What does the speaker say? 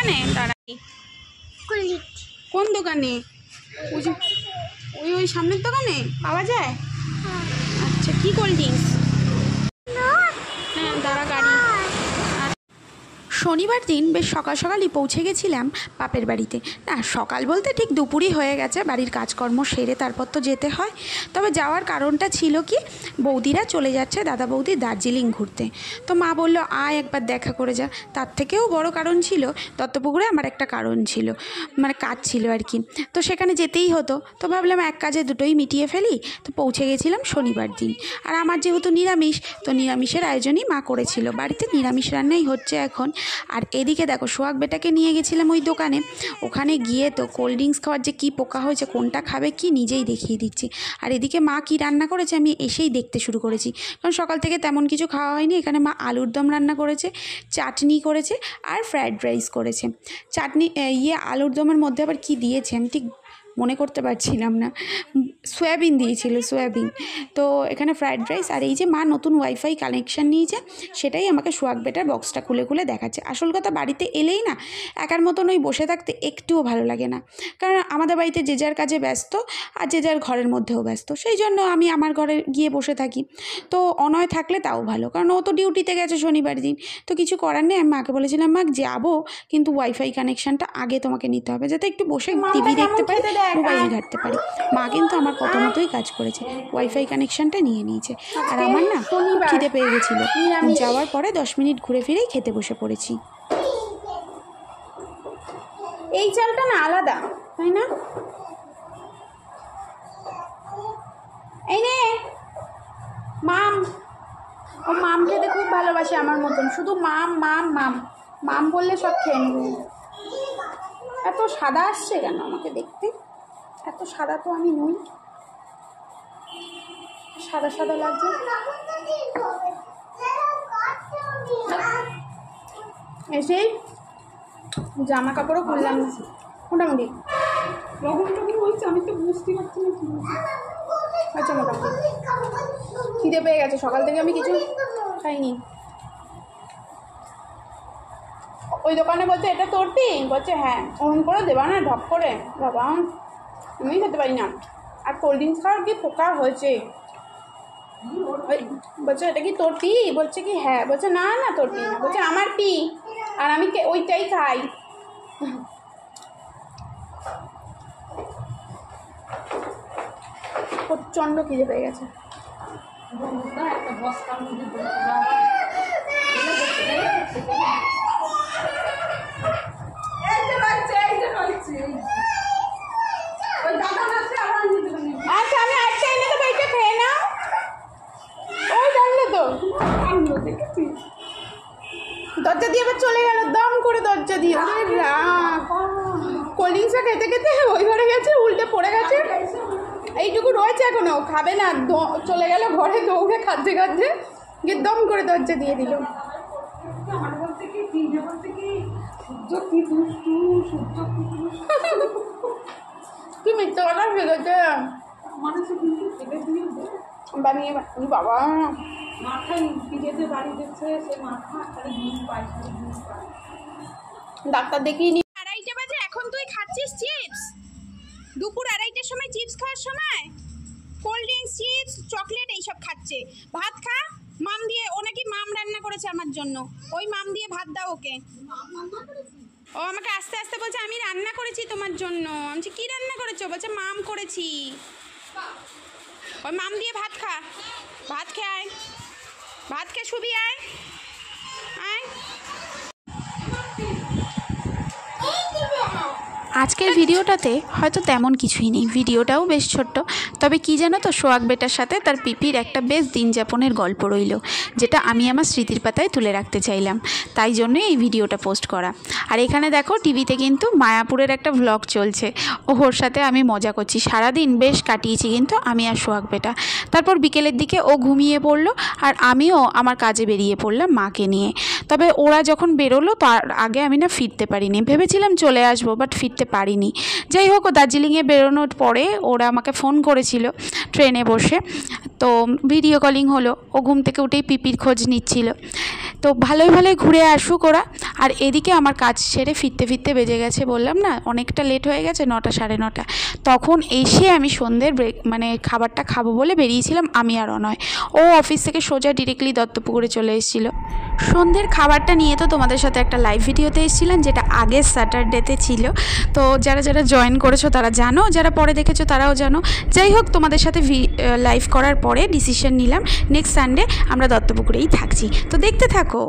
দোকানে দাঁড়াই? কোন দোকানে? ওই ওই সামনের দোকানে পাওয়া যায়? আচ্ছা, কি কোল্ড ড্রিঙ্কস? হ্যাঁ দাঁড়া গাড়ি। শনিবার দিন বেশ সকাল সকালই পৌঁছে গেছিলাম বাপের বাড়িতে। না, সকাল বলতে ঠিক দুপুরই হয়ে গেছে, বাড়ির কাজকর্ম সেরে তারপর তো যেতে হয়। তবে যাওয়ার কারণটা ছিল কি, বৌদিরা চলে যাচ্ছে দাদা বৌদি দার্জিলিং ঘুরতে। তো মা বলল আয় একবার দেখা করে যা। তার থেকেও বড় কারণ ছিল, দত্তপুকুরে আমার একটা কারণ ছিল, মানে কাজ ছিল আর কি। তো সেখানে যেতেই হতো। তো ভাবলাম এক কাজে দুটোই মিটিয়ে ফেলি। তো পৌঁছে গেছিলাম শনিবার দিন। আর আমার যেহেতু নিরামিষ, তো নিরামিষের আয়োজনই মা করেছিল। বাড়িতে নিরামিষ রান্নাই হচ্ছে এখন। আর এদিকে দেখো, সোহাগ বেটাকে নিয়ে গেছিলাম ওই দোকানে। ওখানে গিয়ে তো কোল্ড ড্রিঙ্কস খাওয়ার যে কী পোকা হয়েছে, কোনটা খাবে কি নিজেই দেখিয়ে দিচ্ছি। আর এদিকে মা কি রান্না করেছে আমি এসেই দেখতে শুরু করেছি, কারণ সকাল থেকে তেমন কিছু খাওয়া হয়নি। এখানে মা আলুর দম রান্না করেছে, চাটনি করেছে আর ফ্রায়েড রাইস করেছে। চাটনি আলুর দমের মধ্যে আবার কি দিয়েছে আমি ঠিক মনে করতে পারছিলাম না, সয়াবিন দিয়েছিল, সয়াবিন। তো এখানে ফ্রায়েড রাইস। আর এই যে মা নতুন ওয়াইফাই কানেকশান নিয়েছে, সেটাই আমাকে সোহাগ বেটার বক্সটা খুলে খুলে দেখাচ্ছে। আসল কথা, বাড়িতে এলেই না একার মতন ওই বসে থাকতে একটুও ভালো লাগে না, কারণ আমাদের বাড়িতে যে যার কাজে ব্যস্ত আর যে যার ঘরের মধ্যেও ব্যস্ত। সেই জন্য আমি আমার ঘরে গিয়ে বসে থাকি। তো অনয় থাকলে তাও ভালো, কারণ ও তো ডিউটিতে গেছে শনিবার দিন। তো কিছু করার নেই। আমি মাকে বলেছিলাম মা যাবো, কিন্তু ওয়াইফাই কানেকশানটা আগে তোমাকে নিতে হবে, যাতে একটু বসে টিভি দেখতে পারি, মোবাইল ঘাঁটতে পারি। মা কিন্তু আমার কত মতোই কাজ করেছে, ওয়াইফাই কানেকশানটা নিয়ে নিয়েছে। আর আমার না খিদে পেয়ে গেছিলো, যাওয়ার পরে 10 মিনিট ঘুরে ফিরেই খেতে বসে পড়েছি। এই চালটা না আলাদা, তাই না? এই নে মাম। ও মাম খেতে খুব ভালোবাসে আমার মতন, শুধু মাম মাম মাম মাম বললে সব খেয়ে নেবে। এত সাদা আসছে কেন আমাকে দেখতে? এত সাদা তো আমি নই, সাদা সাদা লাগছে। এসেই জামা কাপড়ও খুললাম মোটামুটি, হয়েছে আমি তো বুঝতে পারছি না কি আচ্ছা মোটামুটি। খিদে পেয়ে গেছে, সকাল থেকে আমি কিছু খাইনি। ওই দোকানে বলছে এটা তোর টি, বলছে হ্যাঁ। ওরম করে দেবা না ঢপ করে, বাবা আমি খেতে পারি না। আর কোল্ড ড্রিঙ্কস খাওয়ার কি পোকা হয়েছে। বলছে এটা কি তোর টি? বলছে কি হ্যাঁ। বলছে না না তোর টি না, বলছে আমার টি, আর আমি ওইটাই খাই। প্রচণ্ড খিদে পেয়ে গেছে। আচ্ছা আমি আজকে এনে তো বইটা খেয়ে নাও। ওই জানলে তো দরজা দিয়ে আবার চলে গেল, দম করে দরজা দিয়ে। কোল্ড ড্রিঙ্কসটা খেতে খেতে ওই ঘরে গেছে, উল্টে পড়ে গেছে। এইটুকু রয়েছে এখনো, খাবে না, চলে গেল ঘরে দৌড়ে খাচ্ছে খাচ্ছে, গিয়ে দম করে দরজা দিয়ে দিল। কি মিথ্যে কথা ভেবেছে বানিয়ে বাবা। ডাক্তার দেখিয়ে নি। 2:30 বাজে, এখন তুই খাচ্ছিস চিপস? দুপুর 2:30টার সময় চিপস খাওয়ার সময়? কোল্ড ড্রিঙ্কস, চিপস, চকলেট এইসব খাচ্ছে। ভাত খা, মাম দিয়ে। ও নাকি মাম রান্না করেছে আমার জন্য, ওই মাম দিয়ে ভাত দাও ওকে। ও আমাকে আস্তে আস্তে বলছে আমি রান্না করেছি তোমার জন্য। আমি বলছি কী রান্না করেছো? বলছে মাম করেছি। ওই মাম দিয়ে ভাত খা, ভাত খেয়ে আয়, ভাত খেয়ে শুবি আয় আয়। আজকের ভিডিওটাতে হয়তো তেমন কিছুই নেই, ভিডিওটাও বেশ ছোট্ট। তবে কি জানো তো, সোহাগ বেটার সাথে তার পিপির একটা বেশ দিন যাপনের গল্প রইল, যেটা আমি আমার স্মৃতির পাতায় তুলে রাখতে চাইলাম, তাই জন্যই এই ভিডিওটা পোস্ট করা। আর এখানে দেখো টিভিতে কিন্তু মায়াপুরের একটা ভ্লগ চলছে, ওর সাথে আমি মজা করছি। সারাদিন বেশ কাটিয়েছি কিন্তু আমি আর সোহাগ বেটা। তারপর বিকেলের দিকে ও ঘুমিয়ে পড়লো, আর আমিও আমার কাজে বেরিয়ে পড়লাম মাকে নিয়ে। তবে ওরা যখন বেরোলো তার আগে আমি না ফিরতে পারিনি, ভেবেছিলাম চলে আসবো, বাট ফিরতে পারিনি। যাই হোক, দার্জিলিংয়ে বেরোনোর পরে ওরা আমাকে ফোন করেছিল ট্রেনে বসে, তো ভিডিও কলিং হলো। ও ঘুম থেকে উঠেই পিপির খোঁজ নিচ্ছিল। তো ভালোই ভালোই ঘুরে আসুক ওরা। আর এদিকে আমার কাজ সেরে ফিরতে ফিরতে বেজে গেছে, বললাম না অনেকটা লেট হয়ে গেছে, 9টা 9:30। তখন এসে আমি সন্ধ্যের খাবারটা খাবো বলে বেরিয়েছিলাম আমি আর অনয়। ও অফিস থেকে সোজা ডিরেক্টলি দত্তপুকুরে চলে এসেছিলো। সন্ধ্যের খাবারটা নিয়ে তো তোমাদের সাথে একটা লাইভ ভিডিওতে এসেছিলাম, যেটা আগের স্যাটারডেতে ছিল। তো যারা যারা জয়েন করেছো তারা জানো, যারা পরে দেখেছো তারাও জানো। যাই হোক, তোমাদের সাথে লাইভ করার পরে ডিসিশন নিলাম নেক্সট সানডে আমরা দত্তপুকুরেই থাকছি। তো দেখতে থাকো।